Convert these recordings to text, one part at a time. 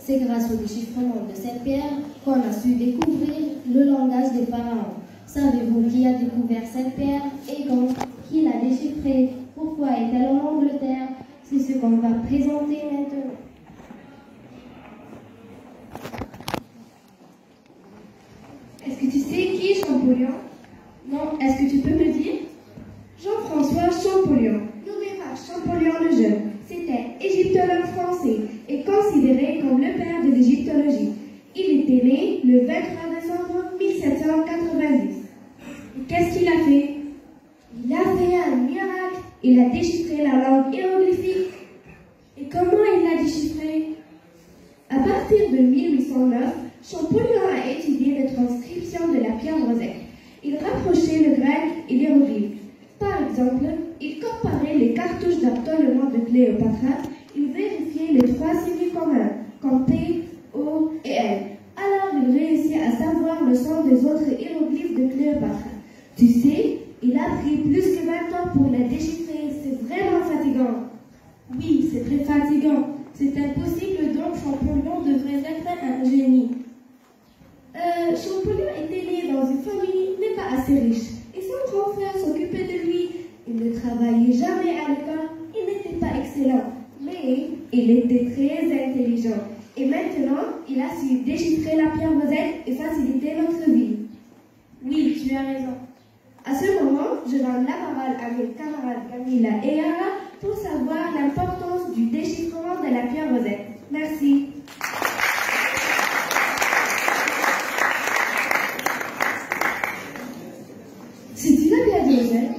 C'est grâce au déchiffrement de cette pierre qu'on a su découvrir le langage des pharaons. Savez-vous qui a découvert cette pierre et quand? Qui l'a déchiffrée? Pourquoi est-elle en Angleterre? C'est ce qu'on va présenter maintenant. Est-ce que tu sais qui est Champollion? Non, est-ce que tu peux me dire? Jean-François Champollion, nommé par Champollion le Jeune, c'était égyptologue français et considéré comme le père de l'égyptologie. Il était né le 23 décembre 1790. Et qu'est-ce qu'il a fait? Il a fait un miracle. Il a déchiffré la langue hiéroglyphique. Et comment il l'a déchiffré? À partir de 1809, Champollion a étudié la transcription de la pierre rosette. Il rapprochait le grec et l'hiéroglyphe. Par exemple, il comparait les cartouches d'aptoiement de Cléopâtre. Il vérifiait les 3 signes communs, comme P, O et L. Alors il réussit à savoir le son des autres hiéroglyphes de Cléopâtre. Tu sais, il a pris plus que 20 ans pour les déchiffrer. C'est vraiment fatigant. Oui, c'est très fatigant. C'est impossible, donc Champollion devrait être un génie. Champollion était né dans une famille mais pas assez riche. Et son grand frère s'occupait de lui. Il ne travaillait jamais à l'école. Il n'était pas excellent. Mais il était très intelligent. Et maintenant, il a su déchiffrer la pierre rosette et faciliter notre vie. Oui, tu as raison. À ce moment, je donne la parole à mes camarades Camilla et Yara pour savoir l'importance du déchiffrement de la pierre rosette. Merci. C'est-il la pierre rosette?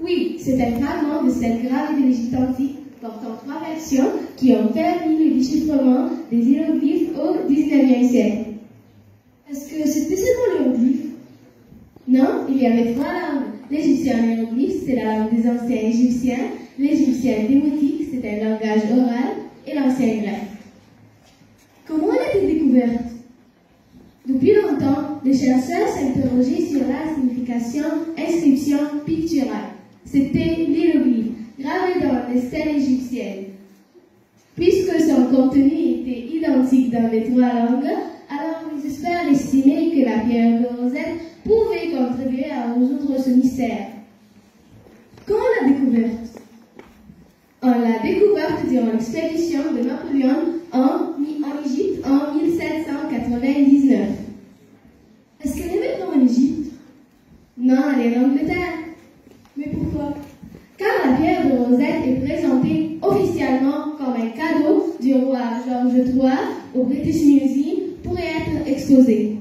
Oui, c'est un fragment de celle gravée de l'Égypte antique portant 3 versions qui ont permis le déchiffrement des hiéroglyphes au XIXe siècle. Est-ce que c'était seulement l'hiéroglyphe? Non, il y avait 3 langues. L'égyptien hiéroglyphe, c'est la langue des anciens égyptiens. L'égyptien démotique, c'est un langage oral. Et l'ancien grec. Comment elle a été découverte? Depuis longtemps, les chercheurs s'interrogeaient sur la signification inscription picturale. C'était l'hiéroglyphe, gravé dans les stèles égyptiennes. Puisque son contenu était identique dans les 3 langues, alors les experts estimaient que la pierre de Rosette pouvait contribuer à résoudre ce mystère. Comment on l'a découverte? On l'a découverte durant l'expédition de Napoléon en Égypte en 1799. Est-ce qu'elle est maintenant en Égypte? Non, elle est en Angleterre. Mais pourquoi? Car la pierre de Rosette est présentée officiellement comme un cadeau du roi George III au British Museum pour être exposée.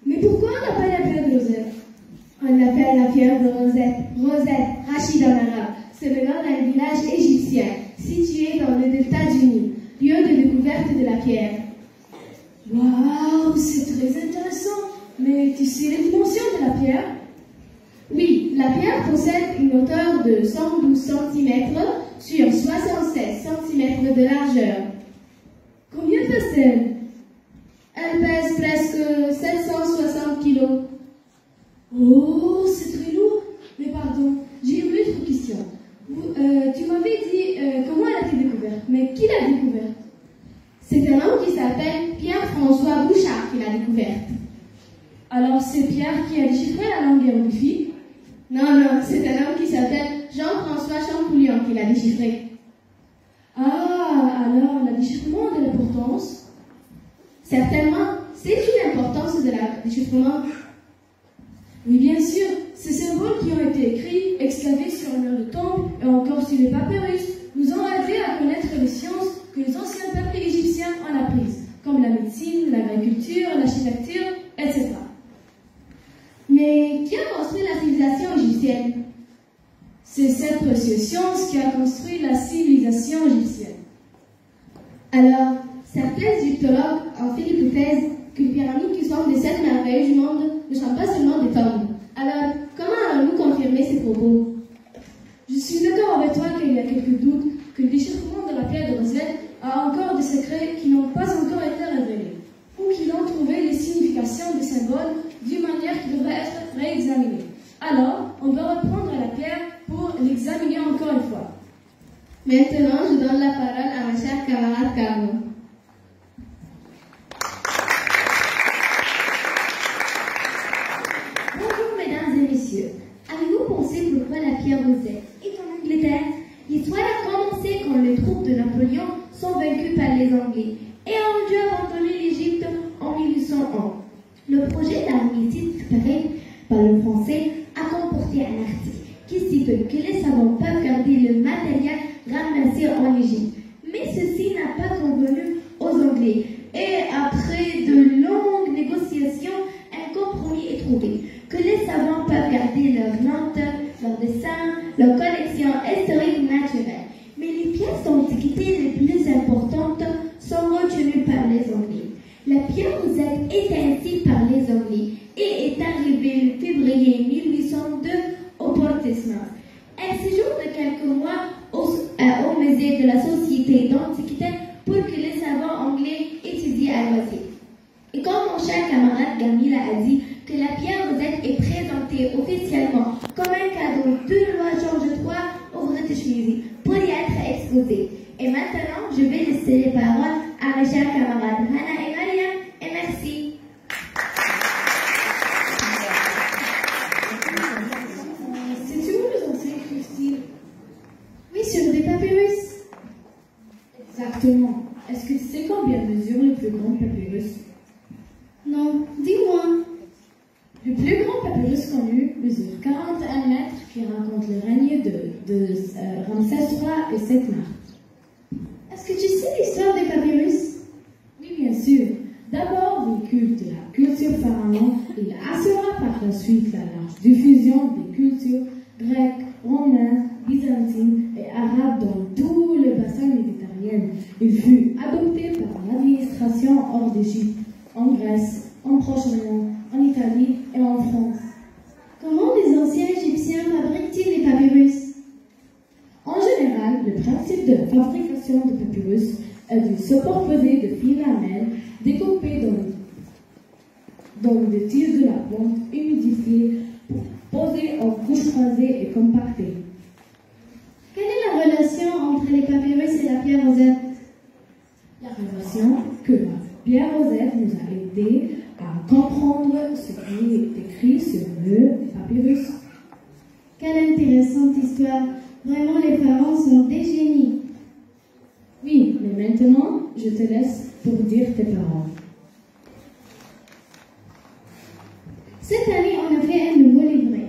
Mais pourquoi on l'appelle la pierre de Rosette? On l'appelle la pierre de Rosette, Rosette, Rachid en arabe. C'est le nom d'un village égyptien situé dans le delta du Nil, lieu de découverte de la pierre. Waouh, c'est très intéressant. Mais tu sais les dimensions de la pierre? Oui, la pierre possède une hauteur de 112 cm sur 76 cm de largeur. Combien pèse-t-elle? Elle pèse presque 760 kg. Oh, c'est très lourd. Mais pardon, j'ai une autre question. Tu m'avais dit comment elle a été découverte, mais qui l'a découverte? C'est un homme qui s'appelle Pierre-François Bouchard qui l'a découverte. Alors c'est Pierre qui a déchiffré la langue hiéroglyphique? Non, c'est un homme qui s'appelle Jean-François Champollion qui l'a déchiffré. Ah, alors le déchiffrement a de l'importance? Certainement, sais-tu l'importance de la déchiffrement? Oui, bien sûr. Ces symboles qui ont été écrits, excavés sur un mur de temple et encore sur les papyrus nous ont aidé à connaître les sciences que les anciens peuples égyptiens en apprises, comme la médecine, l'agriculture, l'architecture, etc. Mais qui a construit la civilisation égyptienne? C'est cette précieuse science qui a construit la civilisation égyptienne. Alors, certains égyptologues ont fait l'hypothèse que les pyramides qui sont des 7 merveilles du monde ne sont pas seulement des tombes. Alors, comment allons-nous confirmer ces propos? Je suis d'accord avec toi qu'il y a quelques doutes que le déchiffrement de la pierre de Rosette a encore des secrets qui n'ont pas encore été révélés, ou qu'ils ont trouvé les significations des symboles d'une manière qui devrait être réexaminée. Alors, on doit reprendre la pierre pour l'examiner encore une fois. Maintenant, je donne la parole à ma chère camarade Carlo. vaincus par les Anglais et ont dû abandonner l'Égypte en 1801. Le projet d'armistice préparé par le Français a comporté un article qui stipule que les savants peuvent garder le matériel ramassé en Égypte. Mais ceci n'a pas convenu aux Anglais. Et après de longues négociations, un compromis est trouvé. Que les savants peuvent garder leur langue, leurs dessins, leurs collections historiques naturelles. Mais les pièces d'antiquité les plus importantes sont retenues par les Anglais. La pierre Rosette est ainsi par les Anglais et est arrivée le février 1802 au Port-Esmas. Un séjour de quelques mois au musée de la Société d'Antiquité pour que les savants anglais étudient à loisir. Et comme mon cher camarade Gamila a dit que la pierre Rosette est présentée officiellement comme un cadeau de loi George III au British Museum pour y être exposé. Et maintenant, je vais laisser les paroles à mes chers camarades Hannah et Mariam, et merci. C'est où les anciens écrivent-ils? Oui, sur des papyrus. Exactement. Est-ce que tu sais combien mesure le plus grand papyrus? Non, dis-moi. Le plus grand papyrus connu mesure 41 mètres qui raconte le règne de Ramsès III et Setmar. Est-ce que tu sais l'histoire des papyrus? Oui, bien sûr. D'abord, véhicule de la culture pharaon, il assura par la suite la large diffusion des cultures grecques, romaines, byzantines et arabes dans tout le bassin méditerranéen. Il fut adopté par l'administration hors d'Égypte, en Grèce, en Proche-Orient, en Italie et en France. Comment les anciens Égyptiens fabriquent-ils les papyrus? En général, le principe de la fabrication de papyrus est du support pesé de fines lamelles découpées dans des tiges de la plante humidifiées, posées en couches croisées et compactées. Quelle est la relation entre les papyrus et la pierre Rosette? La relation que la pierre Rosette nous a aidé à comprendre ce qui est écrit sur le papyrus. Quelle intéressante histoire! Vraiment, les parents sont des génies. Oui, mais maintenant, je te laisse pour dire tes paroles. Cette année, on a fait un nouveau livret.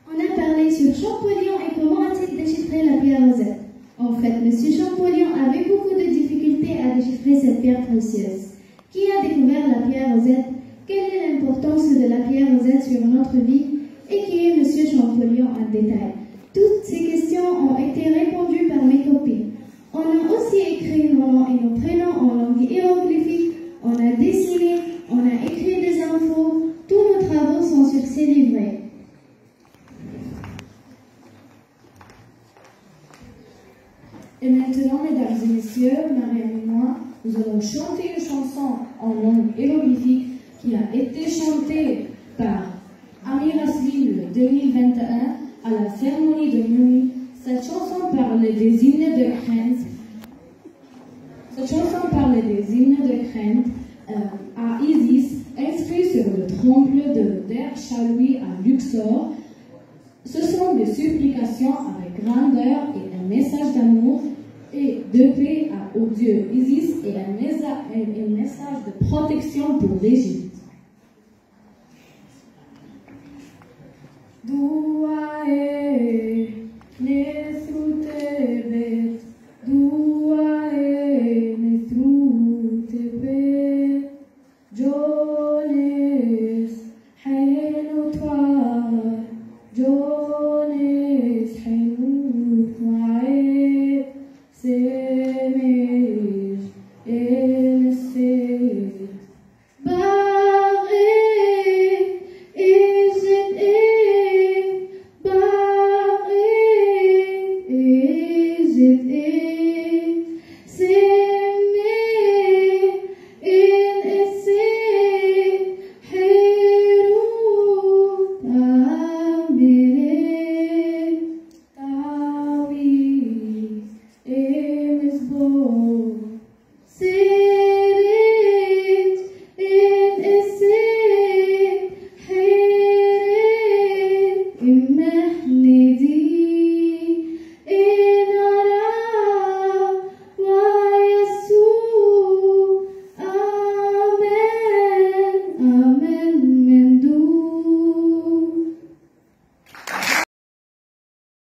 On a parlé sur Champollion et comment a-t-il déchiffré la pierre Rosette. En fait, M. Champollion avait beaucoup de difficultés à déchiffrer cette pierre précieuse. Qui a découvert la pierre Rosette? Quelle est l'importance de la pierre Rosette sur notre vie? Et qui est M. Champollion en détail? Toutes ces questions ont été répondues par mes copines. On a aussi écrit nos noms et nos prénoms en langue hiéroglyphique. On a dessiné, on a écrit des infos. Tous nos travaux sont sur ces livrets. Et maintenant, mesdames et messieurs, Mariam et moi, nous allons chanter une chanson en langue hiéroglyphique qui a été chantée par Amir Asli le 2021 à la cérémonie de nuit. Cette chanson parlait des hymnes de crainte. À Isis, inscrit sur le temple de Der Chaloui à Luxor. Ce sont des supplications avec grandeur et un message d'amour et de paix au dieu Isis et un message de protection pour l'Égypte.